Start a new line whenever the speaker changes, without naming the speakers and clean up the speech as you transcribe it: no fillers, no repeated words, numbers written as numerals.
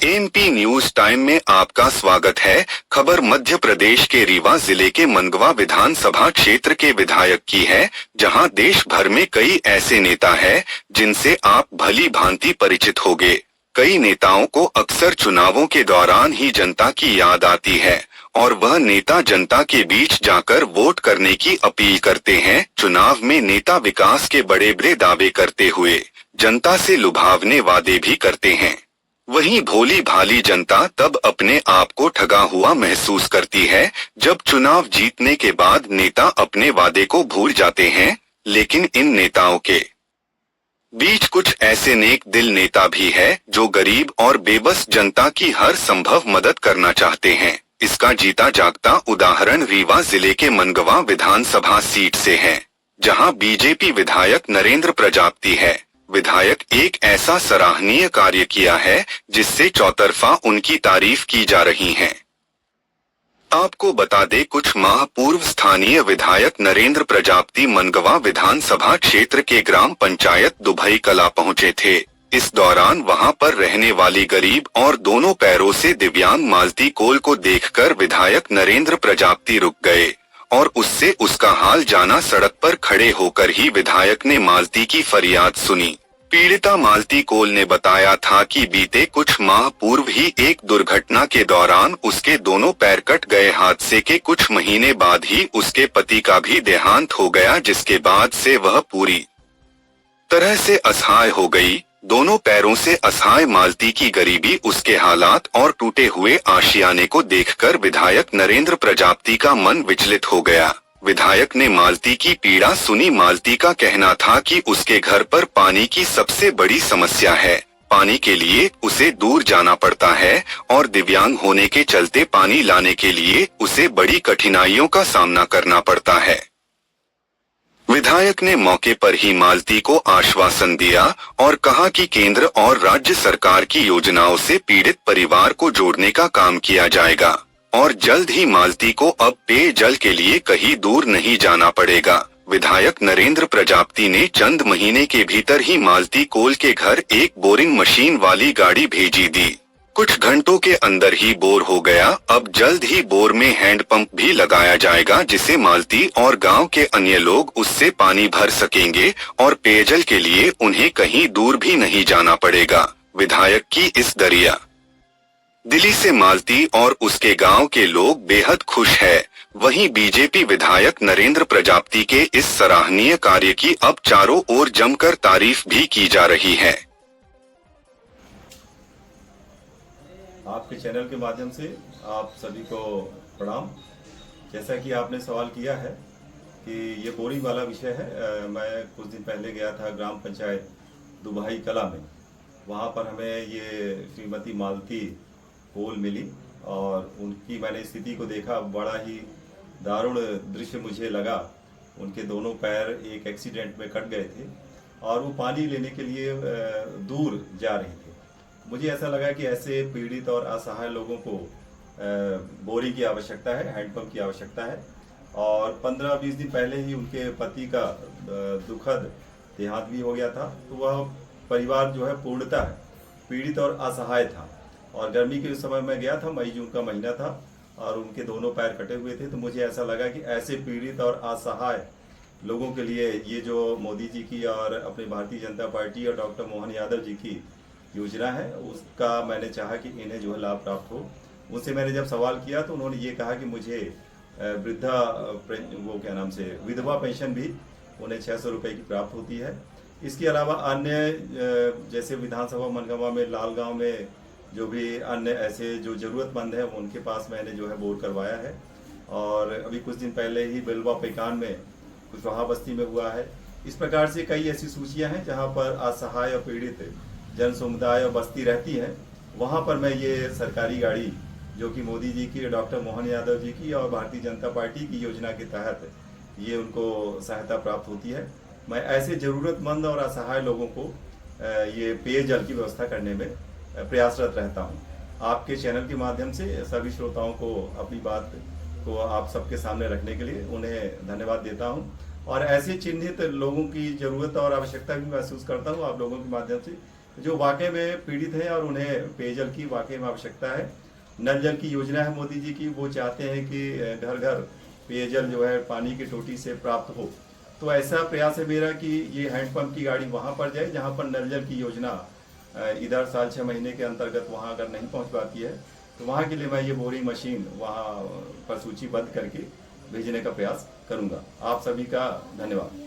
ANP news time में आपका स्वागत है। खबर मध्य प्रदेश के रीवा जिले के मनगवा विधानसभा क्षेत्र के विधायक की है, जहां देश भर में कई ऐसे नेता हैं जिनसे आप भली भांति परिचित होंगे। कई नेताओं को अक्सर चुनावों के दौरान ही जनता की याद आती है और वह नेता जनता के बीच जाकर वोट करने की अपील करते हैं। चुनाव में नेता विकास के बड़े बड़े दावे करते हुए जनता से लुभावने वादे भी करते हैं। वहीं भोली भाली जनता तब अपने आप को ठगा हुआ महसूस करती है जब चुनाव जीतने के बाद नेता अपने वादे को भूल जाते हैं। लेकिन इन नेताओं के बीच कुछ ऐसे नेक दिल नेता भी है जो गरीब और बेबस जनता की हर संभव मदद करना चाहते हैं। इसका जीता जागता उदाहरण रीवा जिले के मनगवा विधानसभा सीट से है, जहां बीजेपी विधायक नरेंद्र प्रजापति है। विधायक एक ऐसा सराहनीय कार्य किया है जिससे चौतरफा उनकी तारीफ की जा रही है। आपको बता दें, कुछ माह पूर्व स्थानीय विधायक नरेंद्र प्रजापति मनगवा विधानसभा क्षेत्र के ग्राम पंचायत दुभई कला पहुंचे थे। इस दौरान वहां पर रहने वाली गरीब और दोनों पैरों से दिव्यांग मालती कोल को देखकर विधायक नरेंद्र प्रजापति रुक गए और उससे उसका हाल जाना सड़क पर खड़े होकर ही विधायक ने मालती की फरियाद सुनी। पीड़िता मालती कोल ने बताया था कि बीते कुछ माह पूर्व ही एक दुर्घटना के दौरान उसके दोनों पैर कट गए। हादसे के कुछ महीने बाद ही उसके पति का भी देहांत हो गया, जिसके बाद से वह पूरी तरह से असहाय हो गई। दोनों पैरों से असहाय मालती की गरीबी, उसके हालात और टूटे हुए आशियाने को देखकर विधायक नरेंद्र प्रजापति का मन विचलित हो गया। विधायक ने मालती की पीड़ा सुनी। मालती का कहना था कि उसके घर पर पानी की सबसे बड़ी समस्या है। पानी के लिए उसे दूर जाना पड़ता है और दिव्यांग होने के चलते पानी लाने के लिए उसे बड़ी कठिनाइयों का सामना करना पड़ता है। विधायक ने मौके पर ही मालती को आश्वासन दिया और कहा कि केंद्र और राज्य सरकार की योजनाओं से पीड़ित परिवार को जोड़ने का काम किया जाएगा और जल्द ही मालती को अब पेयजल के लिए कहीं दूर नहीं जाना पड़ेगा। विधायक नरेंद्र प्रजापति ने चंद महीने के भीतर ही मालती कोल के घर एक बोरिंग मशीन वाली गाड़ी भेजी दी। कुछ घंटों के अंदर ही बोर हो गया। अब जल्द ही बोर में हैंडपंप भी लगाया जाएगा, जिसे मालती और गांव के अन्य लोग उससे पानी भर सकेंगे और पेयजल के लिए उन्हें कहीं दूर भी नहीं जाना पड़ेगा। विधायक की इस दरिया दिली से मालती और उसके गांव के लोग बेहद खुश है। वहीं बीजेपी विधायक नरेंद्र प्रजापति के इस सराहनीय कार्य की अब चारों ओर जमकर तारीफ भी की जा रही है।
आपके चैनल के माध्यम से आप सभी को प्रणाम। जैसा कि आपने सवाल किया है कि ये बोरिंग वाला विषय है, मैं कुछ दिन पहले गया था ग्राम पंचायत दुभई कला में। वहाँ पर हमें ये श्रीमती मालती कोल मिली और उनकी मैंने स्थिति को देखा। बड़ा ही दारुण दृश्य मुझे लगा। उनके दोनों पैर एक एक्सीडेंट में कट गए थे और वो पानी लेने के लिए दूर जा रही थी। मुझे ऐसा लगा कि ऐसे पीड़ित और असहाय लोगों को बोरिंग की आवश्यकता है, हैंडपंप की आवश्यकता है। और 15-20 दिन पहले ही उनके पति का दुखद देहांत भी हो गया था। तो वह परिवार जो है पूर्णतः पीड़ित और असहाय था। और गर्मी के समय में गया था, मई जून का महीना था और उनके दोनों पैर कटे हुए थे। तो मुझे ऐसा लगा कि ऐसे पीड़ित और असहाय लोगों के लिए ये जो मोदी जी की और अपनी भारतीय जनता पार्टी और डॉक्टर मोहन यादव जी की योजना है, उसका मैंने चाहा कि इन्हें जो है लाभ प्राप्त हो। उनसे मैंने जब सवाल किया तो उन्होंने ये कहा कि मुझे वृद्धा वो क्या नाम से विधवा पेंशन भी उन्हें 600 रुपये की प्राप्त होती है। इसके अलावा अन्य जैसे विधानसभा मनगवा में लालगांव में जो भी अन्य ऐसे जो ज़रूरतमंद है उनके पास मैंने जो है बोर करवाया है। और अभी कुछ दिन पहले ही बिलवा पेकान में कुशवाहा बस्ती में हुआ है। इस प्रकार से कई ऐसी सूचियाँ हैं जहाँ पर असहाय और पीड़ित जन समुदाय और बस्ती रहती है। वहाँ पर मैं ये सरकारी गाड़ी जो कि मोदी जी की, डॉक्टर मोहन यादव जी की और भारतीय जनता पार्टी की योजना के तहत ये उनको सहायता प्राप्त होती है। मैं ऐसे ज़रूरतमंद और असहाय लोगों को ये पेयजल की व्यवस्था करने में प्रयासरत रहता हूँ। आपके चैनल के माध्यम से सभी श्रोताओं को अपनी बात को आप सबके सामने रखने के लिए उन्हें धन्यवाद देता हूँ। और ऐसे चिन्हित लोगों की ज़रूरत और आवश्यकता भी महसूस करता हूँ आप लोगों के माध्यम से जो वाकई में पीड़ित हैं और उन्हें पेयजल की वाकई में आवश्यकता है। नल जल की योजना है मोदी जी की, वो चाहते हैं कि घर घर पेयजल जो है पानी की टोटी से प्राप्त हो। तो ऐसा प्रयास है मेरा कि ये हैंडपंप की गाड़ी वहाँ पर जाए जहाँ पर नल जल की योजना इधर साल 6 महीने के अंतर्गत वहाँ अगर नहीं पहुँच पाती है तो वहाँ के लिए मैं ये बोरिंग मशीन वहाँ पर सूचीबद्ध करके भेजने का प्रयास करूँगा। आप सभी का धन्यवाद।